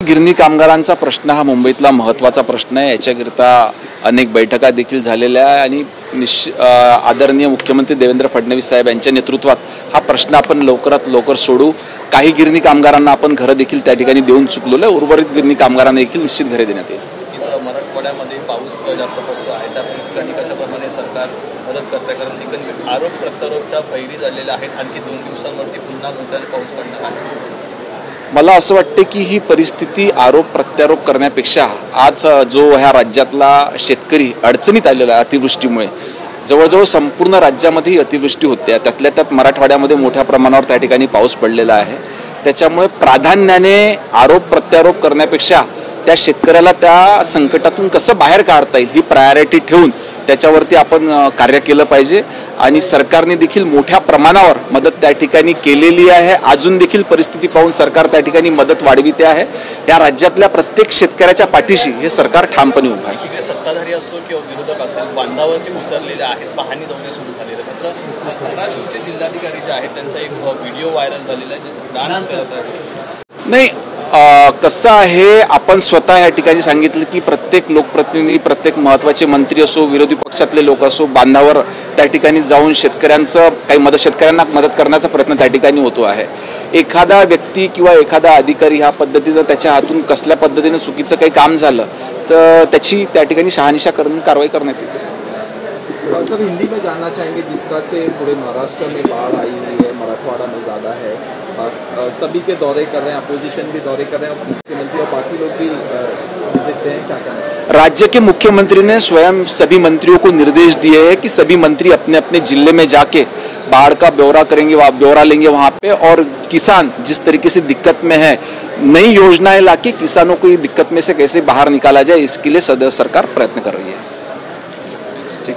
गिरणी कामगारांचा प्रश्न हा मुंबईतला महत्त्वाचा प्रश्न आहे। याच्याकरिता अनेक बैठका देखील झालेल्या आहे आणि आदरणीय मुख्यमंत्री देवेंद्र फडणवीस साहेब यांच्या नेतृत्वात हा प्रश्न आपण लवकरात लवकर सोडू। काही गिरणी कामगारांना आपण घरं देखील त्या ठिकाणी देऊन चुकलेलो आहे। उर्वरित गिरणी कामगारांना देखील निश्चित घरे देण्यात येईल। मराठवाड्यामध्ये पाऊस जास्त पडतो आहे, त्या ठिकाणी कशाप्रमाणे सरकार मदत करते? कारण आरोप प्रत्यारोपच्या फैरी झालेल्या आहेत। आणखी 2 दिवसांवरती पुन्हा मोठ्याने पाऊस पडणार आहे। मला असं वाटते की ही परिस्थिती आरोप प्रत्यारोप करण्यापेक्षा आज जो ह्या राज्यातला शेतकरी अडचणीत आलेला आहे अतिवृष्टीमुळे, जवळजवळ संपूर्ण राज्यामध्ये अतिवृष्टी होते, त्यातल्या त्यात मराठवाड्यामध्ये मोठ्या प्रमाणावर त्या ठिकाणी पाऊस पडलेला आहे। त्याच्यामुळे प्राधान्याने आरोप प्रत्यारोप करण्यापेक्षा त्या शेतकऱ्याला त्या संकटातून कसं बाहेर काढता येईल ही प्रायोरिटी ठेवून त्याच्यावरती आपण कार्य केलं पाहिजे। आणि सरकारने देखील मोठ्या प्रमाणावर मदत त्या ठिकाणी केलेली आहे। अजून देखील परिस्थिती पाहून सरकार त्या ठिकाणी मदत वाढविते आहे। या राज्यातल्या प्रत्येक शेतकऱ्याच्या पाठीशी हे सरकार ठामपणे उभं आहे। सत्ताधारी असो किंवा विरोधक असेल, बांधावरती उतरलेले आहेत, पाहणी दौरे सुरू झालेले। मात्र धाराशिवचे जिल्हाधिकारी जे आहेत त्यांचा एक व्हिडिओ व्हायरल झालेला आहे, जे डान्स करत आहेत। नाही, कसं आहे, आपण स्वतः या ठिकाणी सांगितलं की प्रत्येक लोकप्रतिनिधी, प्रत्येक महत्त्वाचे मंत्री असो, विरोधी पक्षातले लोक असो, बांधावर त्या ठिकाणी जाऊन शेतकऱ्यांना मदत करण्याचा प्रयत्न त्या ठिकाणी होतो आहे। एखादा व्यक्ती किंवा एखादा अधिकारी ह्या पद्धतीनं त्याच्या हातून कसल्या पद्धतीने चुकीचं काही काम झालं तर त्याची त्या ठिकाणी शहानिशा करून कारवाई करण्यात येते। सर, हिंदी में जानना चाहेंगे, जिस तरह से पूरे महाराष्ट्र में बाढ़ आई हुई है, मराठवाड़ा में ज़्यादा है, सभी के दौरे कर रहे हैं, अपोजिशन भी दौरे कर रहे हैं, मुख्यमंत्री और बाकी लोग भी विजिट हैं, क्या कहना चाहिए? राज्य के मुख्यमंत्री ने स्वयं सभी मंत्रियों को निर्देश दिए हैं कि सभी मंत्री अपने अपने जिले में जाके बाढ़ का ब्यौरा करेंगे, ब्यौरा लेंगे वहाँ पे, और किसान जिस तरीके से दिक्कत में है, नई योजनाएं लाके किसानों को ये दिक्कत में से कैसे बाहर निकाला जाए, इसके लिए सरकार प्रयत्न कर रही है। ठीक।